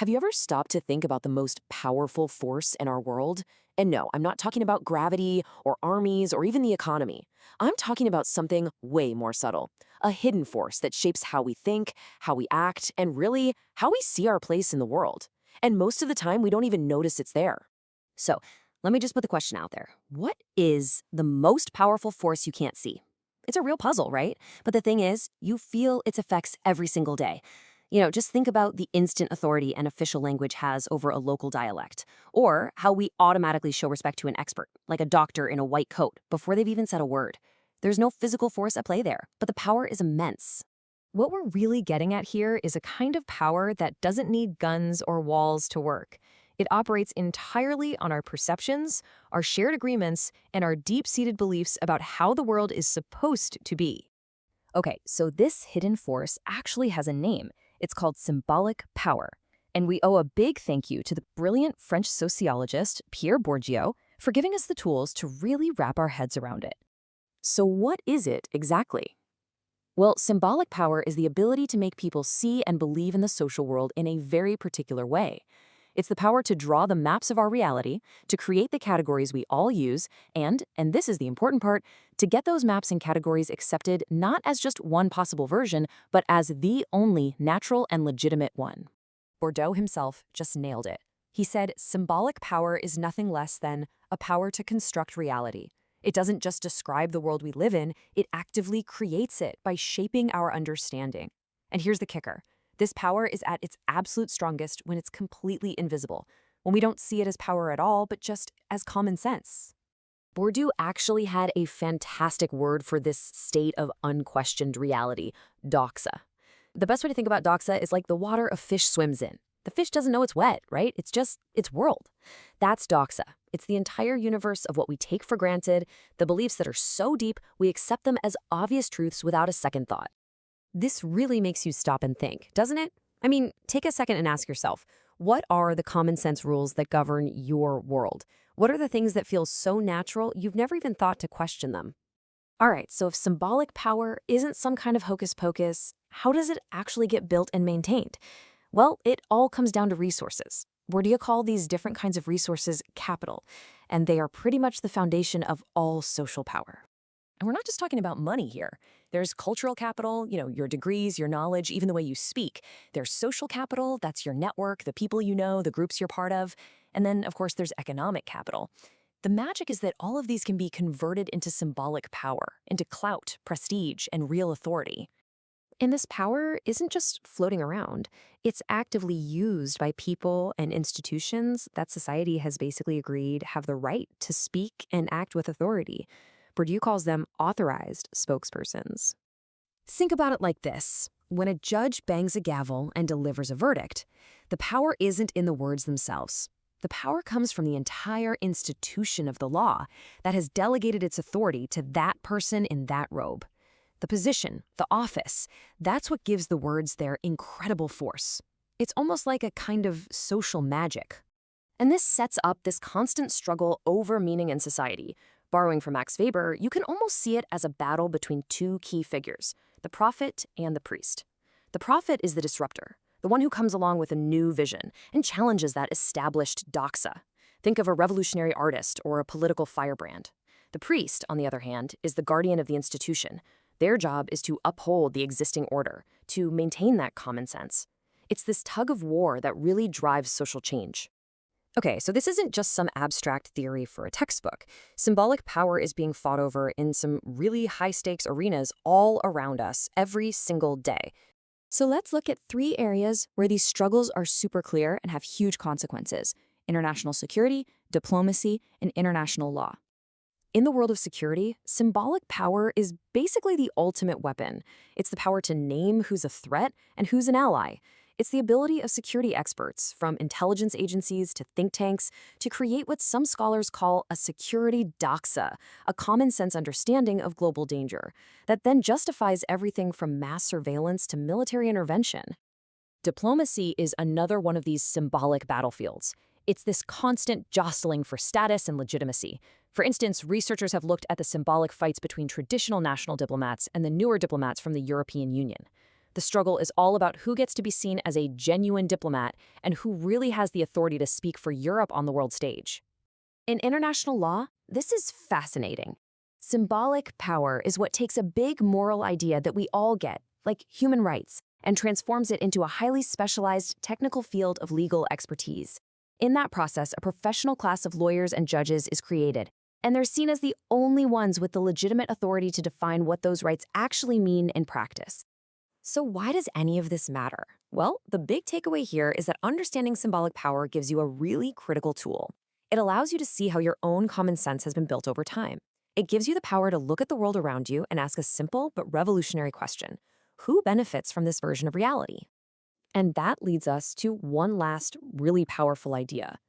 Have you ever stopped to think about the most powerful force in our world? And no, I'm not talking about gravity or armies or even the economy. I'm talking about something way more subtle, a hidden force that shapes how we think, how we act, and really how we see our place in the world. And most of the time, we don't even notice it's there. So, let me just put the question out there. What is the most powerful force you can't see? It's a real puzzle, right? But the thing is, you feel its effects every single day. Just think about the instant authority an official language has over a local dialect, or how we automatically show respect to an expert, like a doctor in a white coat, before they've even said a word. There's no physical force at play there, but the power is immense. What we're really getting at here is a kind of power that doesn't need guns or walls to work. It operates entirely on our perceptions, our shared agreements, and our deep-seated beliefs about how the world is supposed to be. Okay, so this hidden force actually has a name. It's called symbolic power. And we owe a big thank you to the brilliant French sociologist Pierre Bourdieu for giving us the tools to really wrap our heads around it. So, what is it exactly? Well, symbolic power is the ability to make people see and believe in the social world in a very particular way. It's the power to draw the maps of our reality, to create the categories we all use, and this is the important part, to get those maps and categories accepted not as just one possible version, but as the only natural and legitimate one. Bourdieu himself just nailed it. He said symbolic power is nothing less than a power to construct reality. It doesn't just describe the world we live in, it actively creates it by shaping our understanding. And here's the kicker. This power is at its absolute strongest when it's completely invisible, when we don't see it as power at all, but just as common sense. Bourdieu actually had a fantastic word for this state of unquestioned reality, doxa. The best way to think about doxa is like the water a fish swims in. The fish doesn't know it's wet, right? It's just its world. That's doxa. It's the entire universe of what we take for granted, the beliefs that are so deep we accept them as obvious truths without a second thought. This really makes you stop and think, doesn't it? I mean, take a second and ask yourself, what are the common sense rules that govern your world? What are the things that feel so natural you've never even thought to question them? All right, so if symbolic power isn't some kind of hocus pocus, how does it actually get built and maintained? Well, it all comes down to resources. Bourdieu called these different kinds of resources capital, and they are pretty much the foundation of all social power. And we're not just talking about money here. There's cultural capital, your degrees, your knowledge, even the way you speak. There's social capital, that's your network, the people you know, the groups you're part of. And then, of course, there's economic capital. The magic is that all of these can be converted into symbolic power, into clout, prestige, and real authority. And this power isn't just floating around. It's actively used by people and institutions that society has basically agreed have the right to speak and act with authority. Bourdieu calls them authorized spokespersons. Think about it like this. When a judge bangs a gavel and delivers a verdict, the power isn't in the words themselves. The power comes from the entire institution of the law that has delegated its authority to that person in that robe. The position, the office, that's what gives the words their incredible force. It's almost like a kind of social magic. And this sets up this constant struggle over meaning in society. Borrowing from Max Weber, you can almost see it as a battle between two key figures, the prophet and the priest. The prophet is the disruptor, the one who comes along with a new vision and challenges that established doxa. Think of a revolutionary artist or a political firebrand. The priest, on the other hand, is the guardian of the institution. Their job is to uphold the existing order, to maintain that common sense. It's this tug of war that really drives social change. Okay, so this isn't just some abstract theory for a textbook. Symbolic power is being fought over in some really high-stakes arenas all around us every single day. So let's look at 3 areas where these struggles are super clear and have huge consequences: international security, diplomacy, and international law. In the world of security, symbolic power is basically the ultimate weapon. It's the power to name who's a threat and who's an ally. It's the ability of security experts, from intelligence agencies to think tanks, to create what some scholars call a security doxa, a common-sense understanding of global danger, that then justifies everything from mass surveillance to military intervention. Diplomacy is another one of these symbolic battlefields. It's this constant jostling for status and legitimacy. For instance, researchers have looked at the symbolic fights between traditional national diplomats and the newer diplomats from the European Union. The struggle is all about who gets to be seen as a genuine diplomat and who really has the authority to speak for Europe on the world stage. In international law, this is fascinating. Symbolic power is what takes a big moral idea that we all get, like human rights, and transforms it into a highly specialized technical field of legal expertise. In that process, a professional class of lawyers and judges is created, and they're seen as the only ones with the legitimate authority to define what those rights actually mean in practice. So why does any of this matter? Well, the big takeaway here is that understanding symbolic power gives you a really critical tool. It allows you to see how your own common sense has been built over time. It gives you the power to look at the world around you and ask a simple but revolutionary question. Who benefits from this version of reality? And that leads us to one last really powerful idea.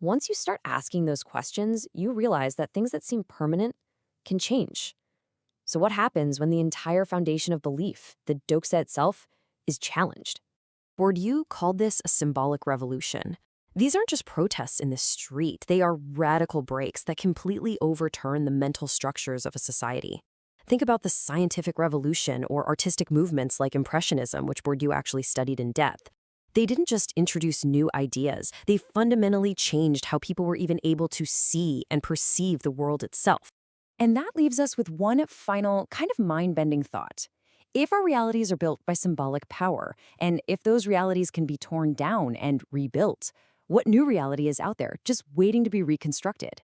Once you start asking those questions, you realize that things that seem permanent can change. So what happens when the entire foundation of belief, the doxa itself, is challenged? Bourdieu called this a symbolic revolution. These aren't just protests in the street. They are radical breaks that completely overturn the mental structures of a society. Think about the scientific revolution or artistic movements like Impressionism, which Bourdieu actually studied in depth. They didn't just introduce new ideas. They fundamentally changed how people were even able to see and perceive the world itself. And that leaves us with one final, kind of mind-bending thought. If our realities are built by symbolic power, and if those realities can be torn down and rebuilt, what new reality is out there just waiting to be reconstructed?